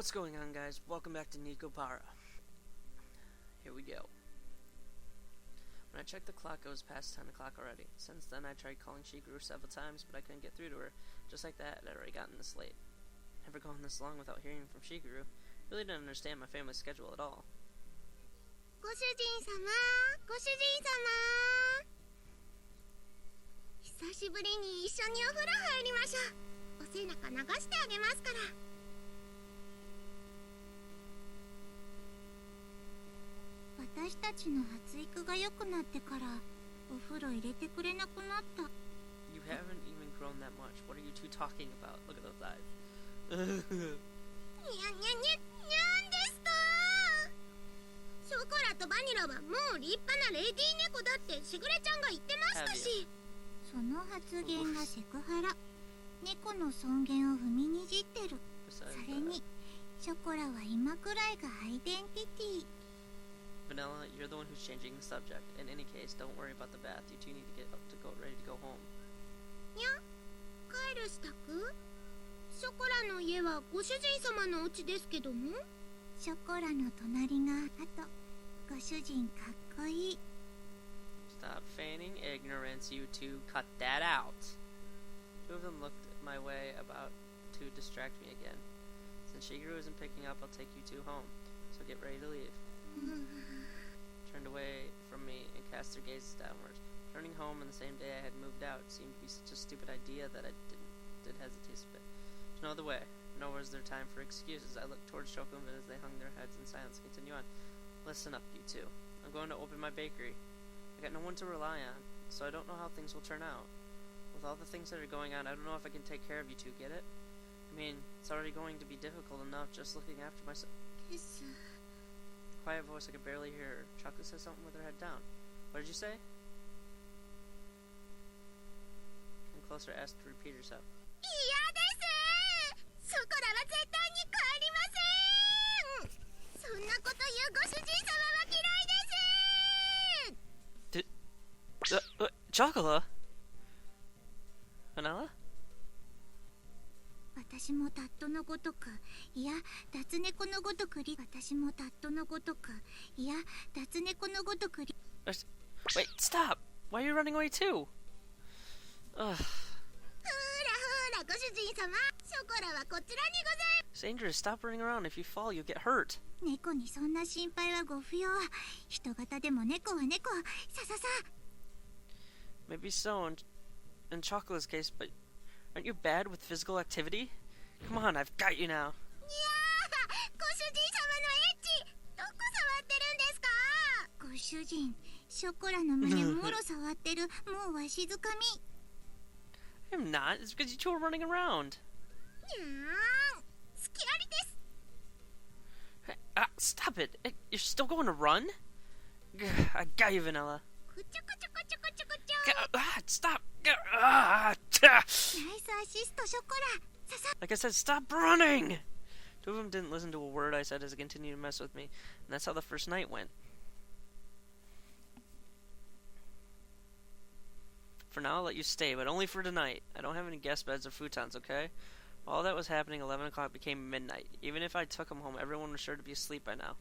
What's going on, guys? Welcome back to NekoPara. Here we go. When I checked the clock, it was past 10 o'clock already. Since then, I tried calling Shigeru several times, but I couldn't get through to her. Just like that, I'd already gotten this late. Never gone this long without hearing from Shigeru. Really didn't understand my family's schedule at all. ご主人様、ご主人様。久しぶりに一緒にお風呂入りましょう。お背中流してあげますから。私たちの発育が良くなってからお風呂入れてくれなくなった。You haven't even grown that much. What are you two talking about? Look at those eyes. にゃにゃにゃ、にゃんですか。ショコラとバニラはもう立派なレディー猫だってしぐれちゃんが言ってましたし。その発言がセクハラ。猫の尊厳を踏みにじってる。それにショコラは今くらいがアイデンティティ。Vanilla, you're the one who's changing the subject. In any case, don't worry about the bath. You two need to get up to go ready to go home. にゃ、帰る支度？ショコラの家はご主人様のお家ですけども。ショコラの隣があとご主人かっこいい。Stop feigning ignorance, you two. Cut that out. Two of them looked my way about to distract me again. Since Shigeru isn't picking up, I'll take you two home. So get ready to leave. Turned away from me and cast their gazes downwards. Turning home on the same day I had moved out seemed to be such a stupid idea that I did hesitate a bit. There's no other way, nor was there time for excuses. I looked towards Shokunvin as they hung their heads in silence. Continue on. Listen up, you two. I'm going to open my bakery. I got no one to rely on, so I don't know how things will turn out. With all the things that are going on, I don't know if I can take care of you two, get it? I mean, it's already going to be difficult enough just looking after myself. Quiet voice I could barely hear her. Chocolate said something with her head down. What did you say? Come closer, asked to repeat herself. 嫌です。ショコラは絶対に帰りません。そんなこと言うご主人様は嫌いです。Chocolate? Vanilla? 私もタットのごとく、いや、脱猫のごとくり。私もタットのごとく、いや、脱猫のごとくり。Wait, stop! Why are you running away too? Ugh. ほらほら、ご主人様。ショコラはこちらにございます。 It's dangerous. Stop running around. If you fall, you'll get hurt. 猫にそんな心配はご不要。人型でも猫は猫。さささ。Maybe so in Chocolate's case, but aren't you bad with physical activity? Come on, I've got you now. いやー、ご主人様のエッチ、どこ触ってるんですか？ご主人、ショコラの胸もろ触ってる。もうわしづかみ。I'm not. It's because you two are running around. にゃーん、好きありです。 Hey, stop it. You're still going to run? I got you, Vanilla. くちょくちょくちょくちょくちょ。Stop. ナイスアシスト、ショコラ。ささ。 Like I said, stop running! Two of them didn't listen to a word I said as they continued to mess with me, and that's how the first night went. For now, I'll let you stay, but only for tonight. I don't have any guest beds or futons, okay? While all that was happening, 11 o'clock became midnight. Even if I took them home, everyone was sure to be asleep by now.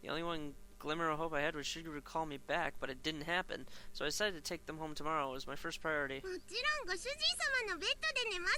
The only one glimmer of hope I had was Shigeru call me back, but it didn't happen, so I decided to take them home tomorrow. It was my first priority. もちろんご主人様のベッドで寝ます。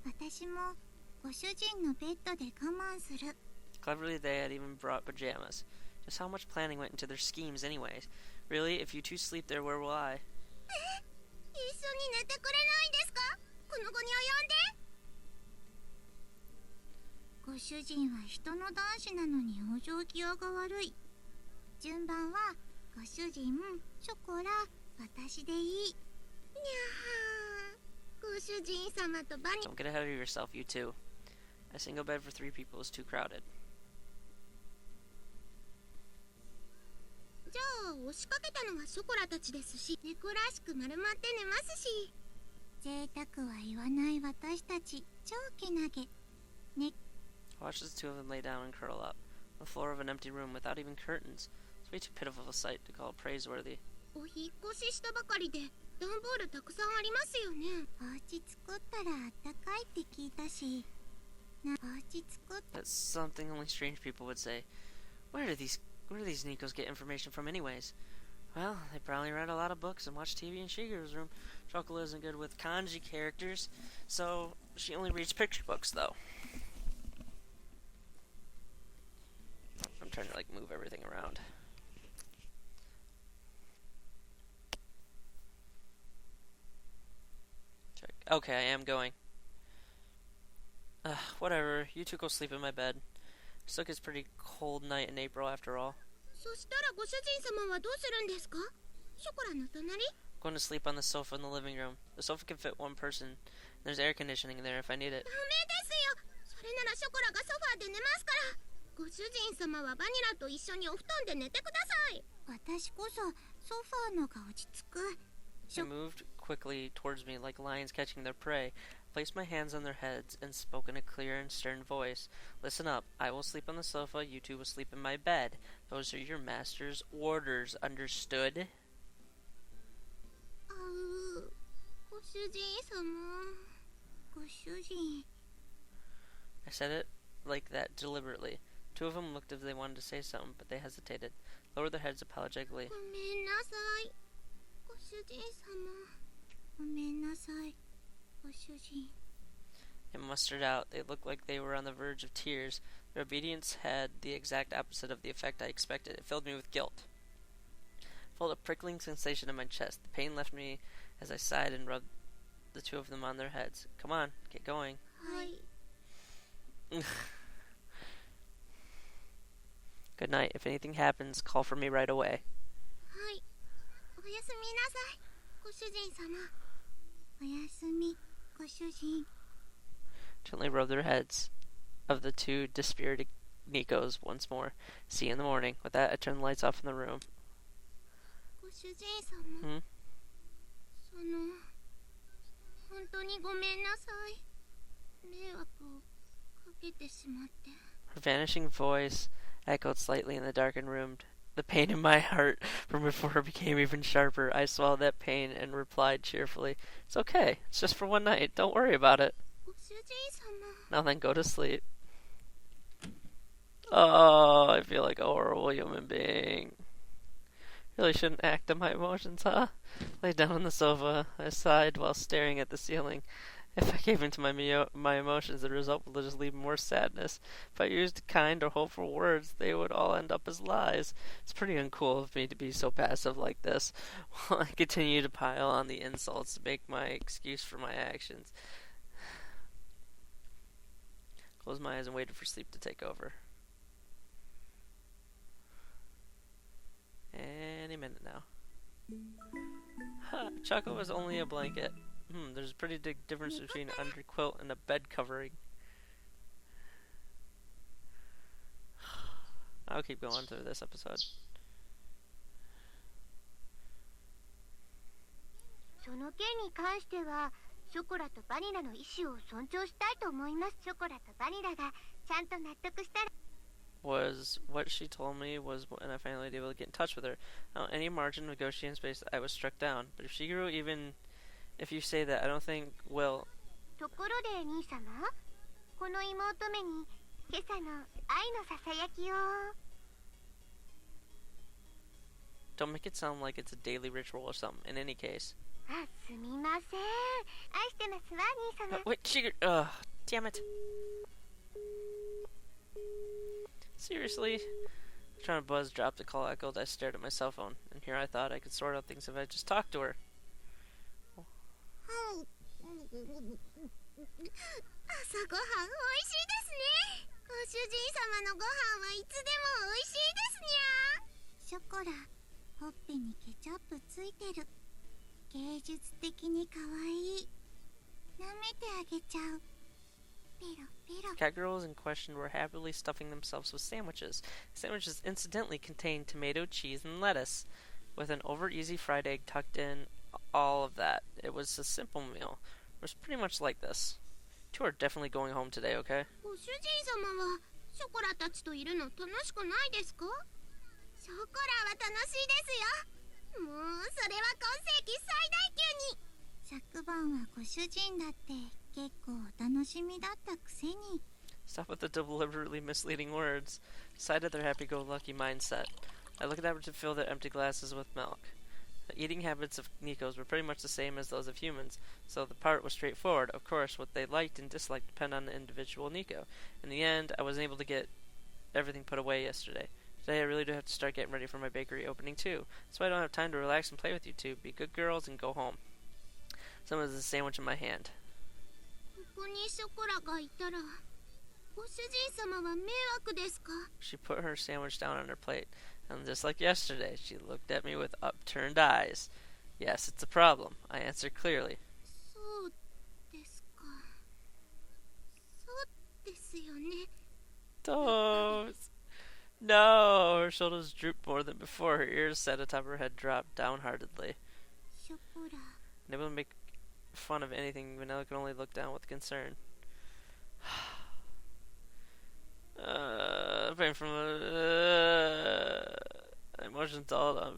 私もご主人のベッドで我慢する。 Cleverly, they had even brought pajamas. Just how much planning went into their schemes anyways. Really, if you two sleep there, where will I? 一緒に寝てくれないんですか？この子に及んで。ご主人は人の男子なのに往生際が悪い。順番はご主人、ショコラ、私でいい。にゃー、ご主人様とバニ。 Don't get ahead of yourself, you two. A single bed for 3 people is too crowded. じゃあ押しかけたのはショコラたちですし、猫らしく丸まって寝ますし。贅沢は言わない私たち、超けなげ。ね。 Watch as the two of them lay down and curl up. On the floor of an empty room without even curtains. It's way too pitiful a sight to call praiseworthy. お引っ越ししたばかりで段ボールたくさんありますよね。お家作ったらあったかいって聞いたし。That's something only strange people would say. Where do these Nikos get information from anyways? Well, they probably read a lot of books and watched TV in Shigeru's room. Choco isn't good with kanji characters, so she only reads picture books, though. I'm trying to, move everything around. Check. Okay, I am going. Whatever. You two go sleep in my bed. It's like it's a pretty cold night in April, after all. Going to sleep on the sofa in the living room. The sofa can fit one person. There's air conditioning there if I need it. They moved quickly towards me like lions catching their prey. Placed my hands on their heads and spoke in a clear and stern voice. Listen up. I will sleep on the sofa. You two will sleep in my bed. Those are your master's orders. Understood? I said it like that deliberately. Two of them looked as if they wanted to say something, but they hesitated. Lowered their heads apologetically. They mustered out. They looked like they were on the verge of tears. Their obedience had the exact opposite of the effect I expected. It filled me with guilt. I felt a prickling sensation in my chest. The pain left me as I sighed and rubbed the two of them on their heads. Come on, get going. Good night. If anything happens, call for me right away. Gently rub their heads of the two dispirited Nikos once more. See you in the morning. With that, I turned the lights off in the room. Her vanishing voice echoed slightly in the darkened room. The pain in my heart from before became even sharper. I swallowed that pain and replied cheerfully, "It's okay. It's just for one night. Don't worry about it. Now then, go to sleep." Oh, I feel like a horrible human being. Really shouldn't act on my emotions, huh? Lay down on the sofa. I sighed while staring at the ceiling. If I gave in to my emotions, the result would just leave more sadness. If I used kind or hopeful words, they would all end up as lies. It's pretty uncool of me to be so passive like this, while I continue to pile on the insults to make my excuse for my actions. Closed my eyes and waited for sleep to take over. Any minute now. Choco was only a blanket. There's a pretty big difference between an underquilt and a bed covering. I'll keep going through this episode. Was what she told me was when I finally was able to get in touch with her. Now, any margin of negotiating space, I was struck down. But if Shigeru even... If you say that, I don't think will. Don't make it sound like it's a daily ritual or something. In any case. Wait, Shigeru. Damn it. Seriously? Trying to buzz, dropped the call echoed. I stared at my cell phone, and here I thought I could sort out things if I just talked to her. Cat girls in question were happily stuffing themselves with sandwiches. Sandwiches incidentally contained tomato, cheese, and lettuce, with an over-easy fried egg tucked in. All of that. It was a simple meal. It was pretty much like this. Two are definitely going home today, okay? Stop with the deliberately misleading words. Decided their happy-go-lucky mindset. I looked at them to fill their empty glasses with milk. The eating habits of Nikos were pretty much the same as those of humans, so the part was straightforward. Of course, what they liked and disliked depend on the individual Nico. In the end, I wasn't able to get everything put away yesterday. Today I really do have to start getting ready for my bakery opening too. That's why I don't have time to relax and play with you two. Be good girls and go home. Someone has a sandwich in my hand. She put her sandwich down on her plate, and just like yesterday, she looked at me with upturned eyes. Yes, it's a problem, I answered clearly. Toes! No! Her shoulders drooped more than before. Her ears sat atop her head, dropped downheartedly. Unable to make fun of anything, Vanilla could only look down with concern. Praying from emotions all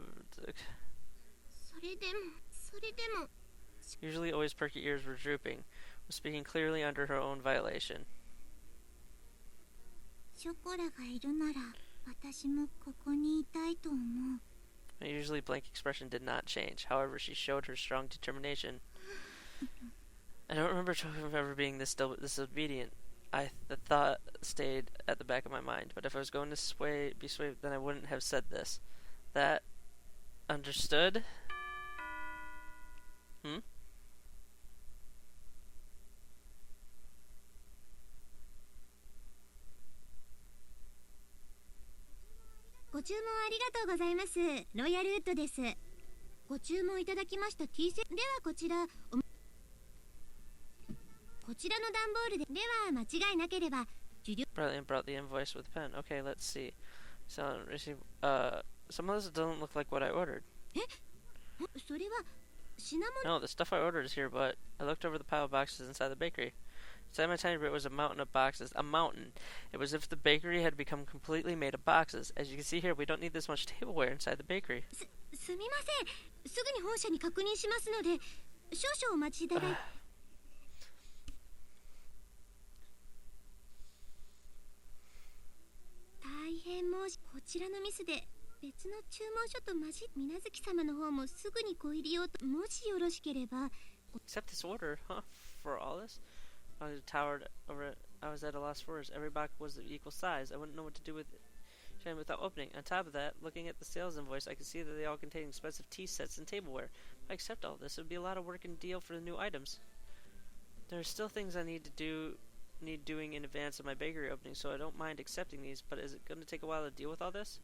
usually always perky ears were drooping, was speaking clearly under her own violation. My usually blank expression did not change. However, she showed her strong determination. I don't remember Choco ever being this disobedient. The thought stayed at the back of my mind, but if I was going to be swayed, then I wouldn't have said this. That understood? Hmm? Brilliant brought the invoice with a pen. Okay, let's see. So, receive, some of this doesn't look like what I ordered. No, the stuff I ordered is here, but I looked over the pile of boxes inside the bakery. Inside my tiny bit was a mountain of boxes. A mountain. It was as if the bakery had become completely made of boxes. As you can see here, we don't need this much tableware inside the bakery. Accept this order, huh? For all this? I towered over it. I was at a loss for words. Every box was of equal size. I wouldn't know what to do with it without opening. On top of that, looking at the sales invoice, I could see that they all contained expensive tea sets and tableware. If I accept all this, it would be a lot of work and deal for the new items. There are still things I need doing in advance of my bakery opening, so I don't mind accepting these, but is it going to take a while to deal with all this?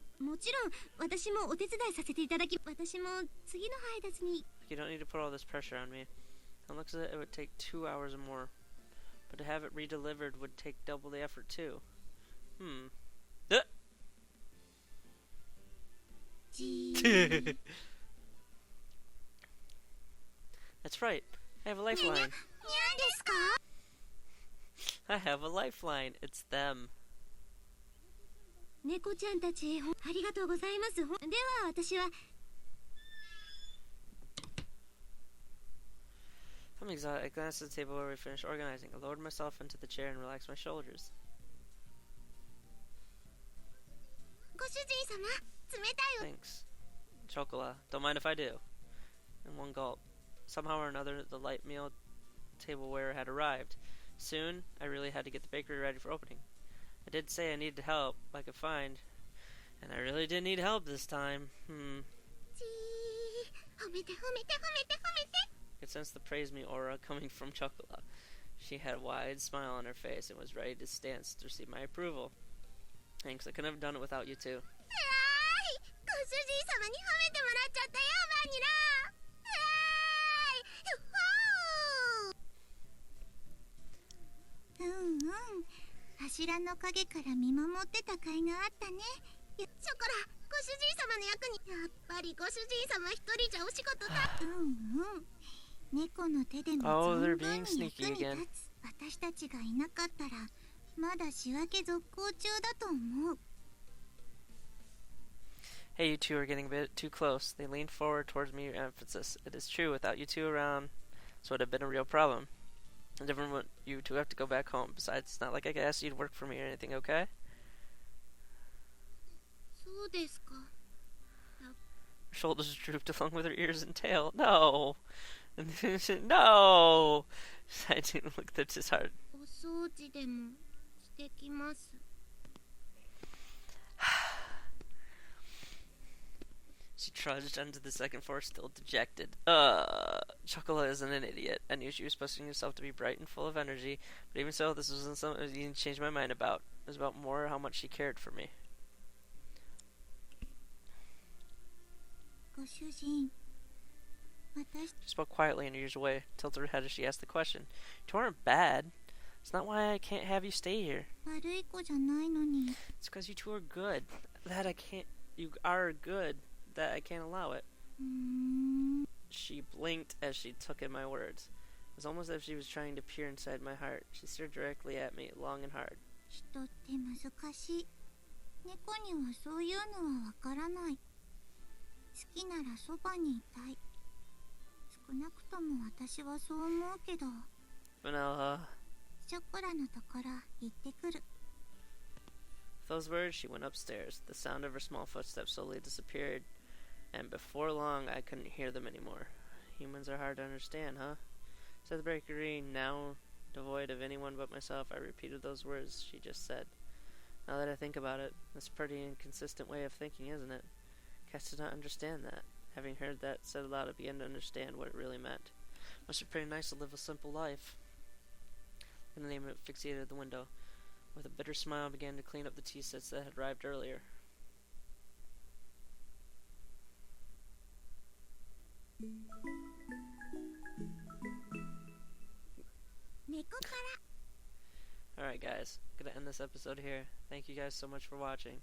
You don't need to put all this pressure on me. It looks like it would take 2 hours or more, but to have it redelivered would take double the effort too. That's right. I have a lifeline. I have a lifeline. It's them. I'm exhausted. I glanced at the table where we finished organizing. I lowered myself into the chair and relaxed my shoulders. Thanks. Chocolate. Don't mind if I do. In one gulp. Somehow or another, the light meal tableware had arrived. Soon, I really had to get the bakery ready for opening. I did say I needed help I could find, and I really did need help this time. I could sense the praise me aura coming from Chocolate. She had a wide smile on her face and was ready to dance to receive my approval. Thanks, I couldn't have done it without you two. Oh, they're being sneaky again. Hey, you two are getting a bit too close. They leaned forward towards me with emphasis. It is true, without you two around, this would have been a real problem. Different when you two have to go back home. Besides, it's not like I could ask you to work for me or anything, okay? そうですか。 Her shoulders drooped along with her ears and tail. No! No! I didn't look at his heart. お掃除でもしてきます。 She trudged onto the second floor, still dejected. Chocolate isn't an idiot. I knew she was supposed herself to be bright and full of energy, but even so, this wasn't something I didn't change my mind about. It was about more how much she cared for me. ご主人、私 She spoke quietly and ears away, tilted her head as she asked the question. You aren't bad. It's not why I can't have you stay here. 悪い子じゃないのに。 It's because you two are good. That I can't. You are good. That I can't allow it. She blinked as she took in my words. It was almost as if she was trying to peer inside my heart. She stared directly at me, long and hard. 人って難しい。猫にはそういうのはわからない。好きならそばにいたい。少なくとも私はそう思うけど。Vanilla. ショコラのところ行ってくる。 With those words, she went upstairs. The sound of her small footsteps slowly disappeared, and before long, I couldn't hear them anymore. Humans are hard to understand, huh? Said the bakery, now devoid of anyone but myself. I repeated those words she just said. Now that I think about it, that's a pretty inconsistent way of thinking, isn't it? Cats did not understand that. Having heard that said aloud, I began to understand what it really meant. Must be pretty nice to live a simple life. And the name of it fixated at the window. With a bitter smile, I began to clean up the tea sets that had arrived earlier. NekoPara. Alright guys, gonna end this episode here. Thank you guys so much for watching.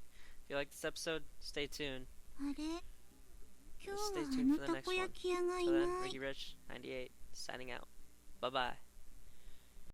If you liked this episode, stay tuned. あれ、今 Stay 日は tuned あ for の the た next こ one. 焼き屋がい So な then, い。 Ricky Rich 98 signing out. Bye bye.